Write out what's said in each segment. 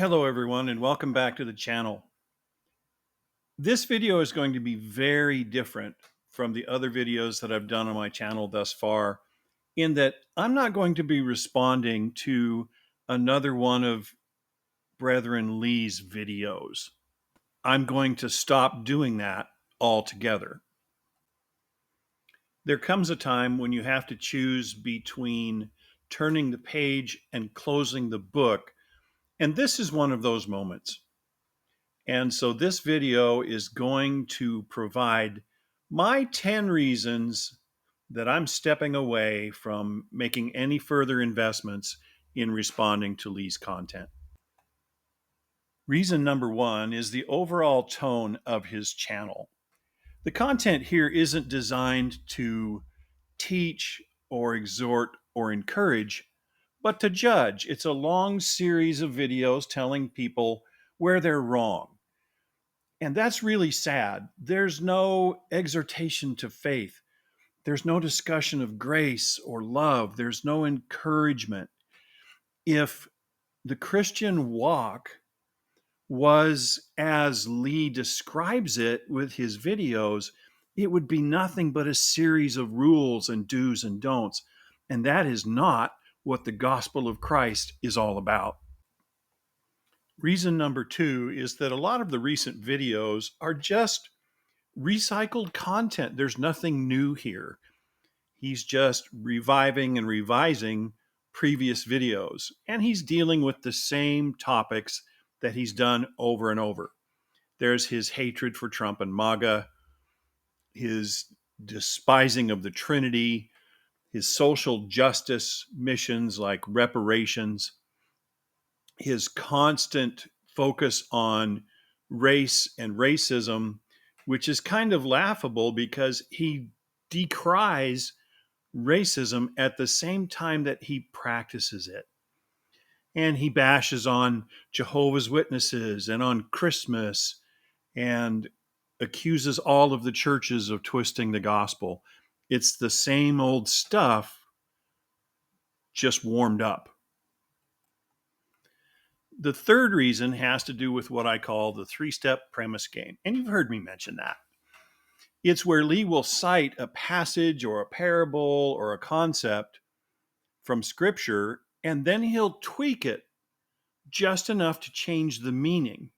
Hello everyone and welcome back to the channel. This video is going to be very different from the other videos that I've done on my channel thus far in that I'm not going to be responding to another one of BretherenLee's videos. I'm going to stop doing that altogether. There comes a time when you have to choose between turning the page and closing the book, and this is one of those moments. And so this video is going to provide my 10 reasons that I'm stepping away from making any further investments in responding to Lee's content. Reason number one is the overall tone of his channel. The content here isn't designed to teach or exhort or encourage, but to judge. It's a long series of videos telling people where they're wrong. And that's really sad. There's no exhortation to faith. There's no discussion of grace or love. There's no encouragement. If the Christian walk was as Lee describes it with his videos, it would be nothing but a series of rules and do's and don'ts. And that is not what the gospel of Christ is all about. Reason number two is that a lot of the recent videos are just recycled content. There's nothing new here. He's just reviving and revising previous videos, and he's dealing with the same topics that he's done over and over. There's his hatred for Trump and MAGA, his despising of the Trinity, his social justice missions like reparations, his constant focus on race and racism, which is kind of laughable because he decries racism at the same time that he practices it. And he bashes on Jehovah's Witnesses and on Christmas and accuses all of the churches of twisting the gospel. It's the same old stuff, just warmed up. The third reason has to do with what I call the three-step premise game. And you've heard me mention that. It's where Lee will cite a passage or a parable or a concept from scripture, and then he'll tweak it just enough to change the meaning.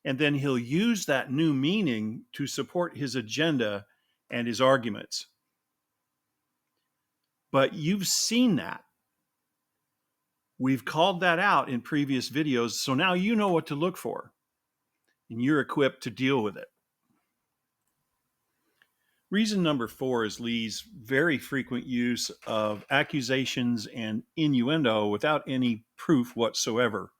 And then he'll use that new meaning to support his agenda and his arguments. But you've seen that. We've called that out in previous videos, so now you know what to look for, and you're equipped to deal with it. Reason number four is Lee's very frequent use of accusations and innuendo without any proof whatsoever.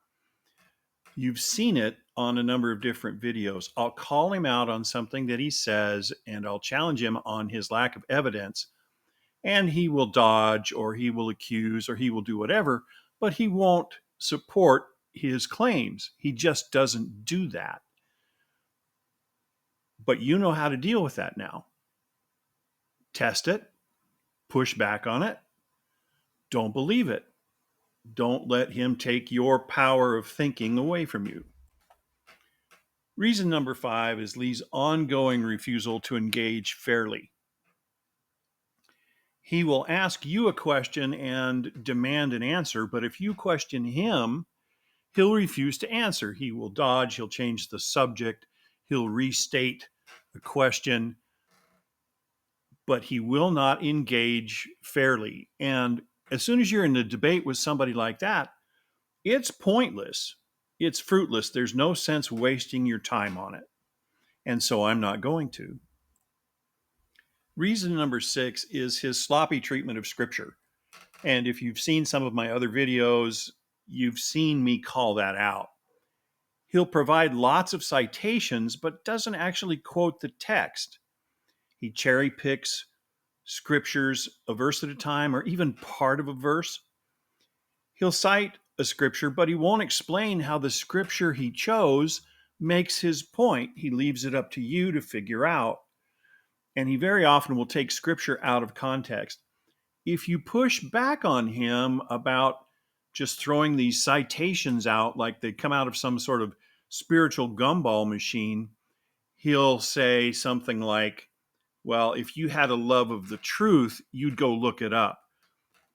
You've seen it on a number of different videos. I'll call him out on something that he says, and I'll challenge him on his lack of evidence, and he will dodge, or he will accuse, or he will do whatever, but he won't support his claims. He just doesn't do that. But you know how to deal with that now. Test it, push back on it, don't believe it. Don't let him take your power of thinking away from you. Reason number five is Lee's ongoing refusal to engage fairly. He will ask you a question and demand an answer, but if you question him, he'll refuse to answer. He will dodge, he'll change the subject, he'll restate the question, but he will not engage fairly. And as soon as you're in a debate with somebody like that, it's pointless. It's fruitless. There's no sense wasting your time on it. And so I'm not going to. Reason number six is his sloppy treatment of scripture. And if you've seen some of my other videos, you've seen me call that out. He'll provide lots of citations, but doesn't actually quote the text. He cherry picks scriptures a verse at a time, or even part of a verse. He'll cite a scripture, but he won't explain how the scripture he chose makes his point. He leaves it up to you to figure out. And he very often will take scripture out of context. If you push back on him about just throwing these citations out like they come out of some sort of spiritual gumball machine. He'll say something like, well, if you had a love of the truth, you'd go look it up.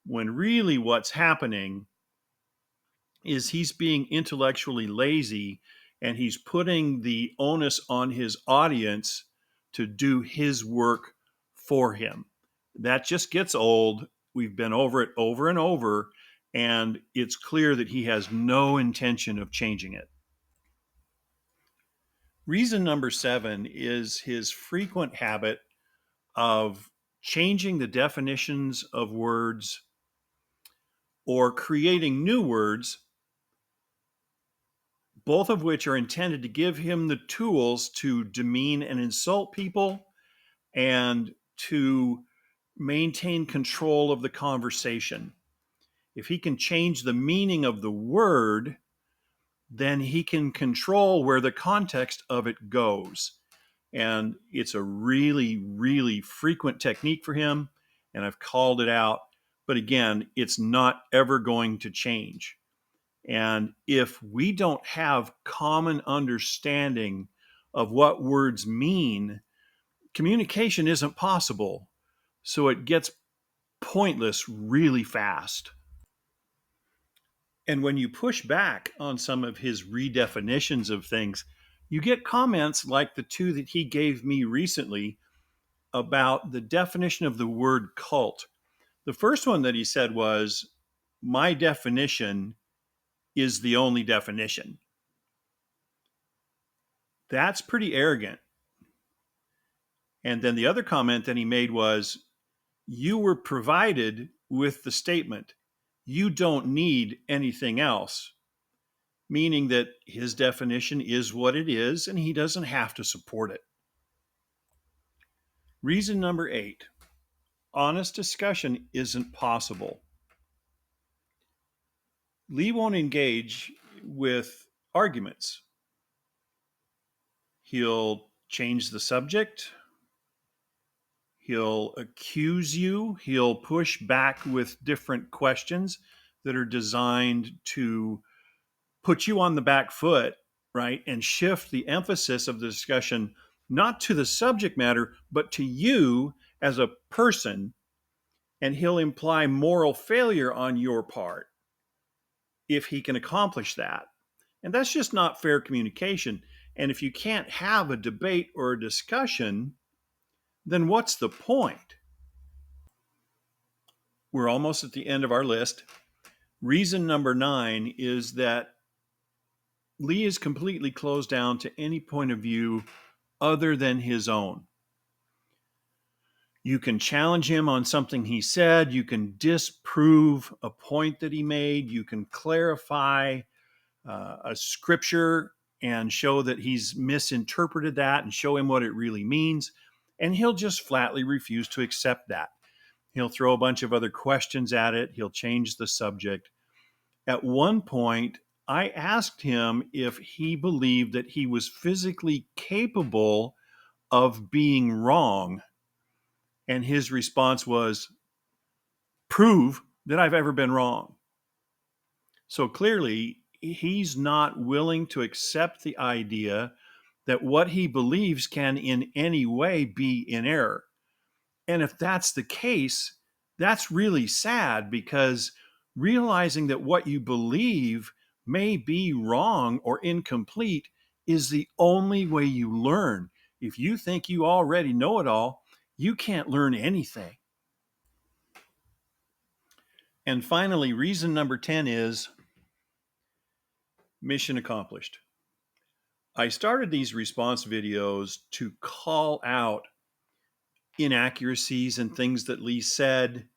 When really what's happening is he's being intellectually lazy and he's putting the onus on his audience to do his work for him. That just gets old. We've been over it over and over, and it's clear that he has no intention of changing it. Reason number 7 is his frequent habit of changing the definitions of words or creating new words, both of which are intended to give him the tools to demean and insult people and to maintain control of the conversation. If he can change the meaning of the word, then he can control where the context of it goes. And it's a really, really frequent technique for him, and I've called it out. But again, it's not ever going to change. And if we don't have common understanding of what words mean, communication isn't possible. So it gets pointless really fast. And when you push back on some of his redefinitions of things, you get comments like the 2 that he gave me recently about the definition of the word cult. The first one that he said was, my definition is the only definition. That's pretty arrogant. And then the other comment that he made was, you were provided with the statement, you don't need anything else, meaning that his definition is what it is and he doesn't have to support it. Reason number 8, honest discussion isn't possible. Lee won't engage with arguments. He'll change the subject. He'll accuse you. He'll push back with different questions that are designed to put you on the back foot, right? And shift the emphasis of the discussion, not to the subject matter, but to you as a person. And he'll imply moral failure on your part if he can accomplish that. And that's just not fair communication. And if you can't have a debate or a discussion, then what's the point? We're almost at the end of our list. Reason number 9 is that Lee is completely closed down to any point of view other than his own. You can challenge him on something he said. You can disprove a point that he made. You can clarify a scripture and show that he's misinterpreted that and show him what it really means. And he'll just flatly refuse to accept that. He'll throw a bunch of other questions at it. He'll change the subject. At one point, I asked him if he believed that he was physically capable of being wrong. And his response was, prove that I've ever been wrong. So clearly, he's not willing to accept the idea that what he believes can in any way be in error. And if that's the case, that's really sad, because realizing that what you believe may be wrong or incomplete is the only way you learn. If you think you already know it all, you can't learn anything. And finally, reason number 10 is mission accomplished. I started these response videos to call out inaccuracies and things that Lee said,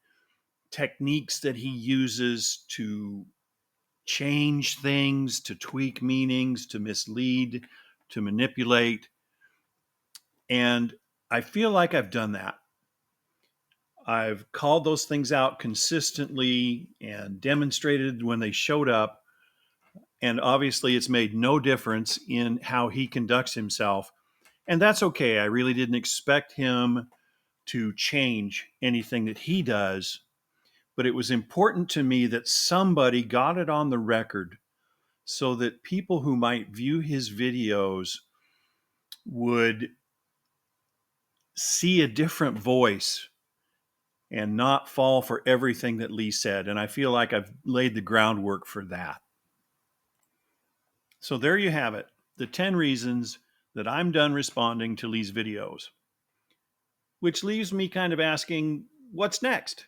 techniques that he uses to change things, to tweak meanings, to mislead, to manipulate. And I feel like I've done that. I've called those things out consistently and demonstrated when they showed up. And obviously, it's made no difference in how he conducts himself. And that's okay. I really didn't expect him to change anything that he does. but it was important to me that somebody got it on the record so that people who might view his videos would see a different voice and not fall for everything that Lee said. And I feel like I've laid the groundwork for that. So there you have it, the 10 reasons that I'm done responding to Lee's videos, which leaves me kind of asking, what's next?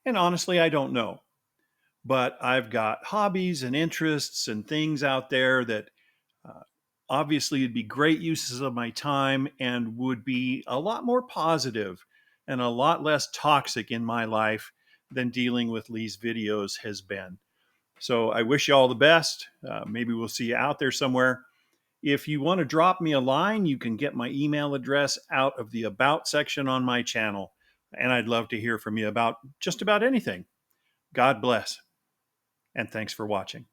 And honestly, I don't know. But I've got hobbies and interests and things out there that uh, obviously would be great uses of my time and would be a lot more positive and a lot less toxic in my life than dealing with Lee's videos has been. So I wish you all the best. Maybe we'll see you out there somewhere. If you want to drop me a line, you can get my email address out of the About section on my channel. And I'd love to hear from you about just about anything. God bless, and thanks for watching.